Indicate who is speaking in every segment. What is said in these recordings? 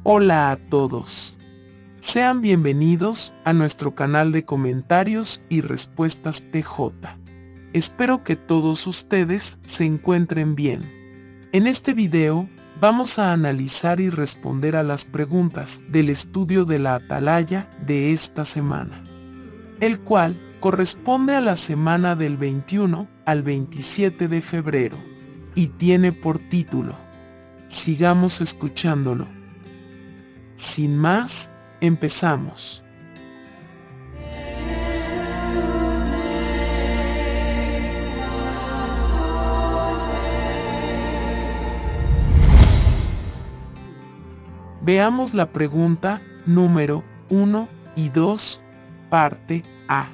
Speaker 1: Hola a todos. Sean bienvenidos a nuestro canal de comentarios y respuestas TJ. Espero que todos ustedes se encuentren bien. En este video, vamos a analizar y responder a las preguntas del estudio de la Atalaya de esta semana, el cual corresponde a la semana del 21 al 27 de febrero, y tiene por título: Sigamos escuchándolo. Sin más, empezamos. Veamos la pregunta número 1 y 2, parte A.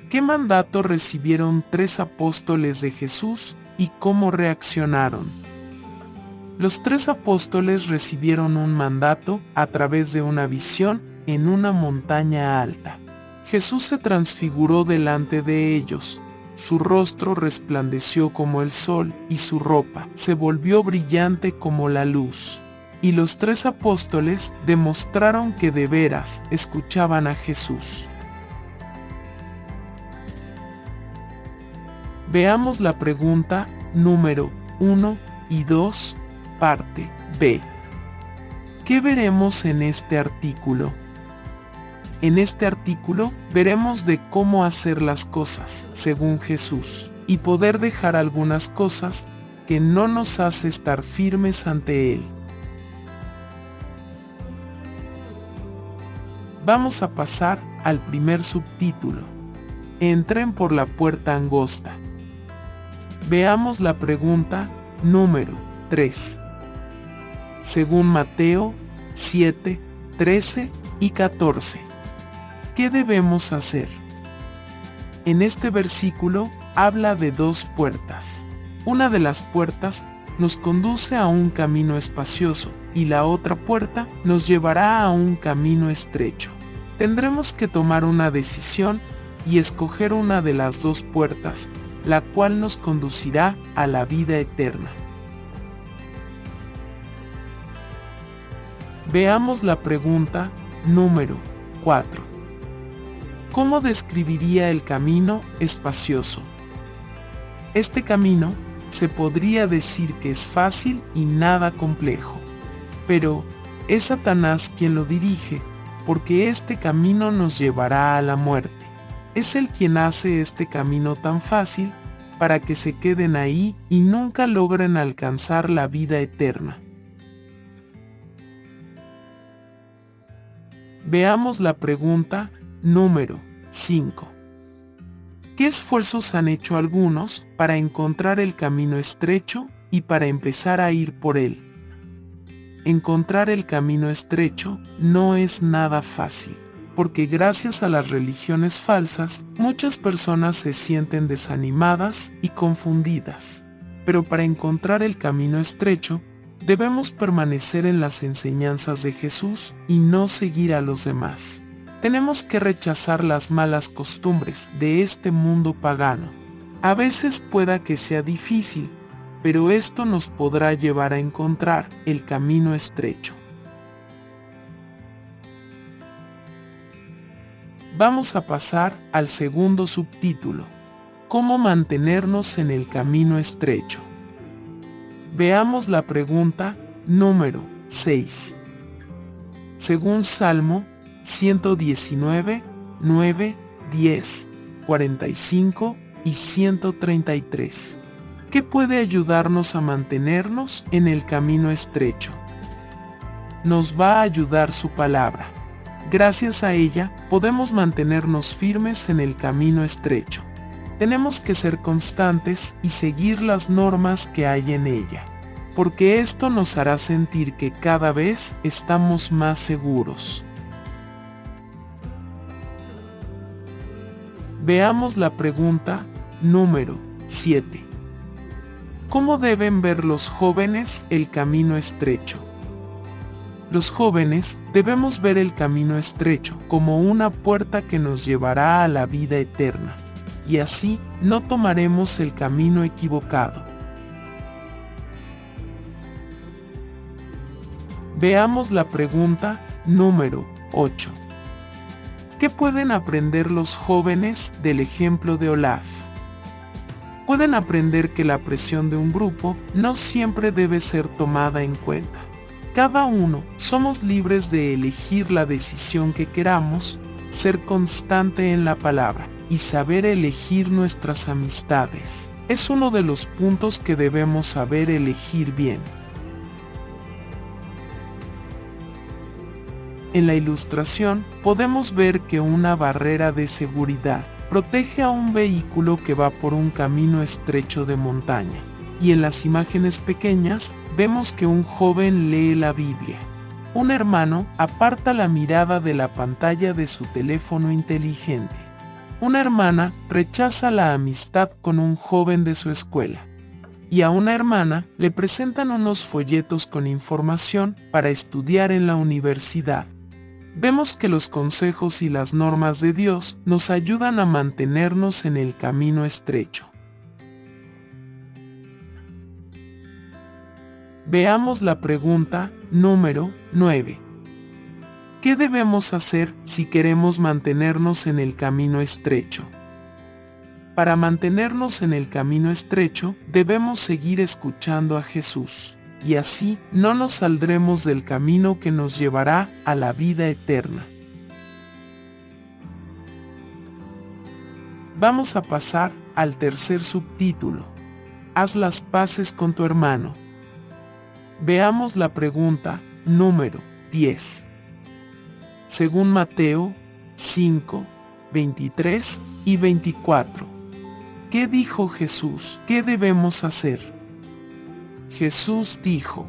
Speaker 1: ¿Qué mandato recibieron 3 apóstoles de Jesús y cómo reaccionaron? Los 3 apóstoles recibieron un mandato a través de una visión en una montaña alta. Jesús se transfiguró delante de ellos. Su rostro resplandeció como el sol y su ropa se volvió brillante como la luz. Y los 3 apóstoles demostraron que de veras escuchaban a Jesús. Veamos la pregunta número 1 y 2, parte B. ¿Qué veremos en este artículo? En este artículo veremos de cómo hacer las cosas según Jesús y poder dejar algunas cosas que no nos hace estar firmes ante Él. Vamos a pasar al primer subtítulo. Entren por la puerta angosta. Veamos la pregunta número 3. Según Mateo 7, 13 y 14. ¿Qué debemos hacer? En este versículo habla de 2 puertas. Una de las puertas nos conduce a un camino espacioso y la otra puerta nos llevará a un camino estrecho. Tendremos que tomar una decisión y escoger una de las 2 puertas, la cual nos conducirá a la vida eterna. Veamos la pregunta número 4. ¿Cómo describiría el camino espacioso? Este camino se podría decir que es fácil y nada complejo, pero es Satanás quien lo dirige, porque este camino nos llevará a la muerte. Es él quien hace este camino tan fácil para que se queden ahí y nunca logren alcanzar la vida eterna. Veamos la pregunta número 5. ¿Qué esfuerzos han hecho algunos para encontrar el camino estrecho y para empezar a ir por él? Encontrar el camino estrecho no es nada fácil, porque gracias a las religiones falsas, muchas personas se sienten desanimadas y confundidas. Pero para encontrar el camino estrecho, debemos permanecer en las enseñanzas de Jesús y no seguir a los demás. Tenemos que rechazar las malas costumbres de este mundo pagano. A veces pueda que sea difícil, pero esto nos podrá llevar a encontrar el camino estrecho. Vamos a pasar al segundo subtítulo: ¿Cómo mantenernos en el camino estrecho? Veamos la pregunta número 6. Según Salmo 119, 9, 10, 45 y 133. ¿Qué puede ayudarnos a mantenernos en el camino estrecho? Nos va a ayudar su palabra. Gracias a ella, podemos mantenernos firmes en el camino estrecho. Tenemos que ser constantes y seguir las normas que hay en ella, porque esto nos hará sentir que cada vez estamos más seguros. Veamos la pregunta número 7. ¿Cómo deben ver los jóvenes el camino estrecho? Los jóvenes debemos ver el camino estrecho como una puerta que nos llevará a la vida eterna, y así no tomaremos el camino equivocado. Veamos la pregunta número 8. ¿Qué pueden aprender los jóvenes del ejemplo de Olaf? Pueden aprender que la presión de un grupo no siempre debe ser tomada en cuenta. Cada uno somos libres de elegir la decisión que queramos, ser constante en la palabra y saber elegir nuestras amistades. Es uno de los puntos que debemos saber elegir bien. En la ilustración podemos ver que una barrera de seguridad protege a un vehículo que va por un camino estrecho de montaña. Y en las imágenes pequeñas vemos que un joven lee la Biblia. Un hermano aparta la mirada de la pantalla de su teléfono inteligente. Una hermana rechaza la amistad con un joven de su escuela. Y a una hermana le presentan unos folletos con información para estudiar en la universidad. Vemos que los consejos y las normas de Dios nos ayudan a mantenernos en el camino estrecho. Veamos la pregunta número 9. ¿Qué debemos hacer si queremos mantenernos en el camino estrecho? Para mantenernos en el camino estrecho, debemos seguir escuchando a Jesús, y así no nos saldremos del camino que nos llevará a la vida eterna. Vamos a pasar al tercer subtítulo. Haz las paces con tu hermano. Veamos la pregunta número 10. Según Mateo 5, 23 y 24. ¿Qué dijo Jesús? ¿Qué debemos hacer? Jesús dijo: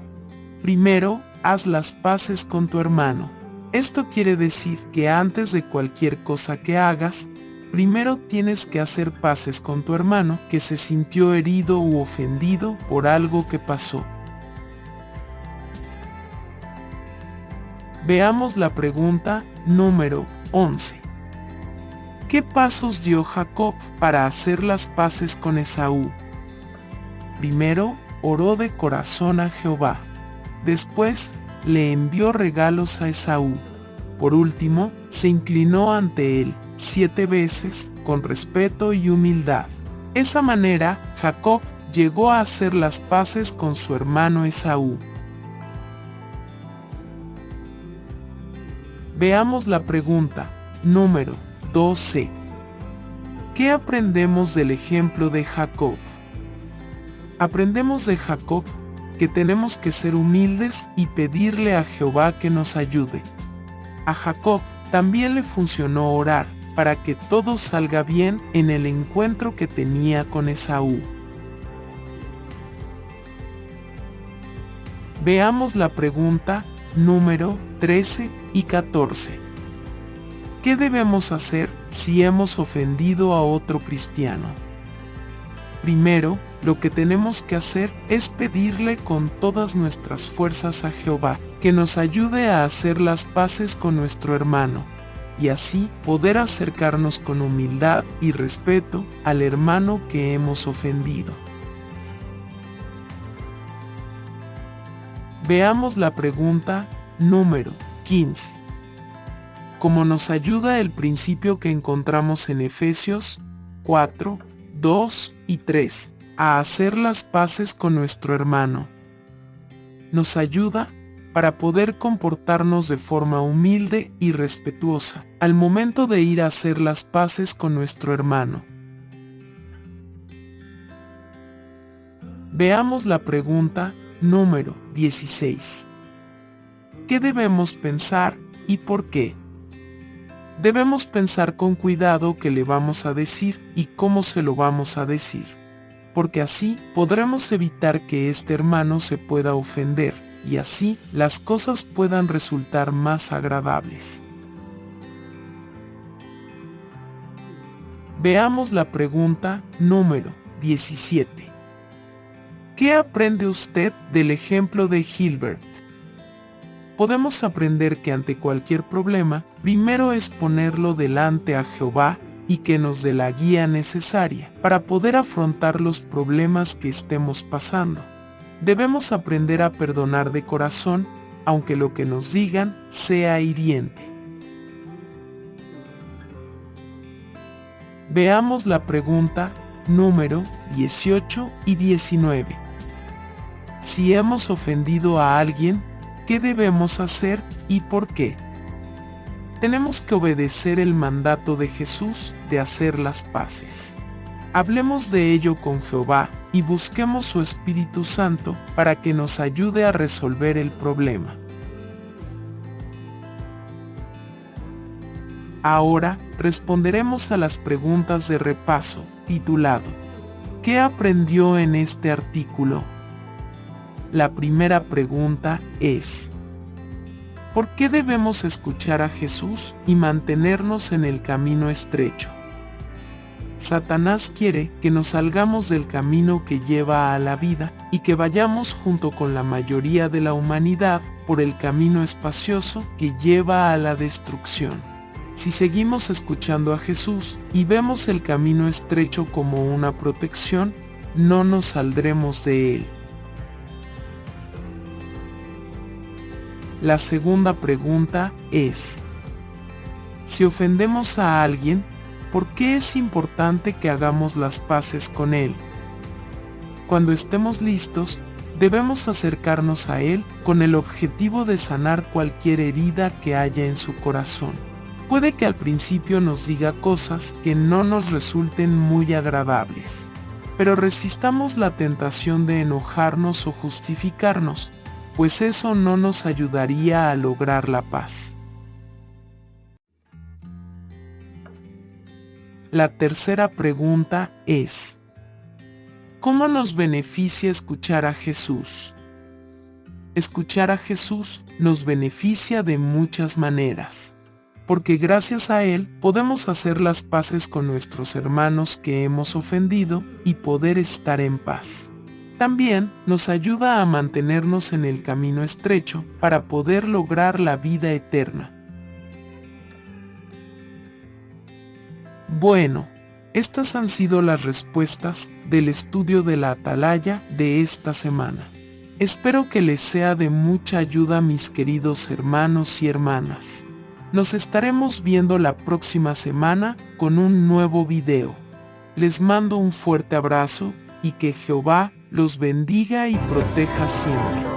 Speaker 1: primero, haz las paces con tu hermano. Esto quiere decir que antes de cualquier cosa que hagas, primero tienes que hacer paces con tu hermano que se sintió herido u ofendido por algo que pasó. Veamos la pregunta número 11. ¿Qué pasos dio Jacob para hacer las paces con Esaú? Primero, oró de corazón a Jehová. Después, le envió regalos a Esaú. Por último, se inclinó ante él 7 veces, con respeto y humildad. De esa manera, Jacob llegó a hacer las paces con su hermano Esaú. Veamos la pregunta número 12. ¿Qué aprendemos del ejemplo de Jacob? Aprendemos de Jacob que tenemos que ser humildes y pedirle a Jehová que nos ayude. A Jacob también le funcionó orar para que todo salga bien en el encuentro que tenía con Esaú. Veamos la pregunta número 13 y 14. ¿Qué debemos hacer si hemos ofendido a otro cristiano? Primero, lo que tenemos que hacer es pedirle con todas nuestras fuerzas a Jehová que nos ayude a hacer las paces con nuestro hermano, y así poder acercarnos con humildad y respeto al hermano que hemos ofendido. Veamos la pregunta número 15. Como nos ayuda el principio que encontramos en Efesios 4, 2 y 3, a hacer las paces con nuestro hermano. Nos ayuda para poder comportarnos de forma humilde y respetuosa al momento de ir a hacer las paces con nuestro hermano. Veamos la pregunta número 16. ¿Qué debemos pensar y por qué? Debemos pensar con cuidado qué le vamos a decir y cómo se lo vamos a decir, porque así podremos evitar que este hermano se pueda ofender y así las cosas puedan resultar más agradables. Veamos la pregunta número 17. ¿Qué aprende usted del ejemplo de Gilbert? Podemos aprender que ante cualquier problema, primero es ponerlo delante a Jehová y que nos dé la guía necesaria para poder afrontar los problemas que estemos pasando. Debemos aprender a perdonar de corazón aunque lo que nos digan sea hiriente. Veamos la pregunta número 18 y 19. Si hemos ofendido a alguien, ¿qué debemos hacer y por qué? Tenemos que obedecer el mandato de Jesús de hacer las paces. Hablemos de ello con Jehová y busquemos su Espíritu Santo para que nos ayude a resolver el problema. Ahora responderemos a las preguntas de repaso, titulado ¿Qué aprendió en este artículo? La primera pregunta es: ¿por qué debemos escuchar a Jesús y mantenernos en el camino estrecho? Satanás quiere que nos salgamos del camino que lleva a la vida y que vayamos junto con la mayoría de la humanidad por el camino espacioso que lleva a la destrucción. Si seguimos escuchando a Jesús y vemos el camino estrecho como una protección, no nos saldremos de él. La segunda pregunta es: si ofendemos a alguien, ¿por qué es importante que hagamos las paces con él? Cuando estemos listos, debemos acercarnos a él con el objetivo de sanar cualquier herida que haya en su corazón. Puede que al principio nos diga cosas que no nos resulten muy agradables, pero resistamos la tentación de enojarnos o justificarnos, pues eso no nos ayudaría a lograr la paz. La tercera pregunta es: ¿cómo nos beneficia escuchar a Jesús? Escuchar a Jesús nos beneficia de muchas maneras, porque gracias a Él podemos hacer las paces con nuestros hermanos que hemos ofendido y poder estar en paz. También nos ayuda a mantenernos en el camino estrecho para poder lograr la vida eterna. Bueno, estas han sido las respuestas del estudio de la Atalaya de esta semana. Espero que les sea de mucha ayuda, mis queridos hermanos y hermanas. Nos estaremos viendo la próxima semana con un nuevo video. Les mando un fuerte abrazo y que Jehová los bendiga y proteja siempre.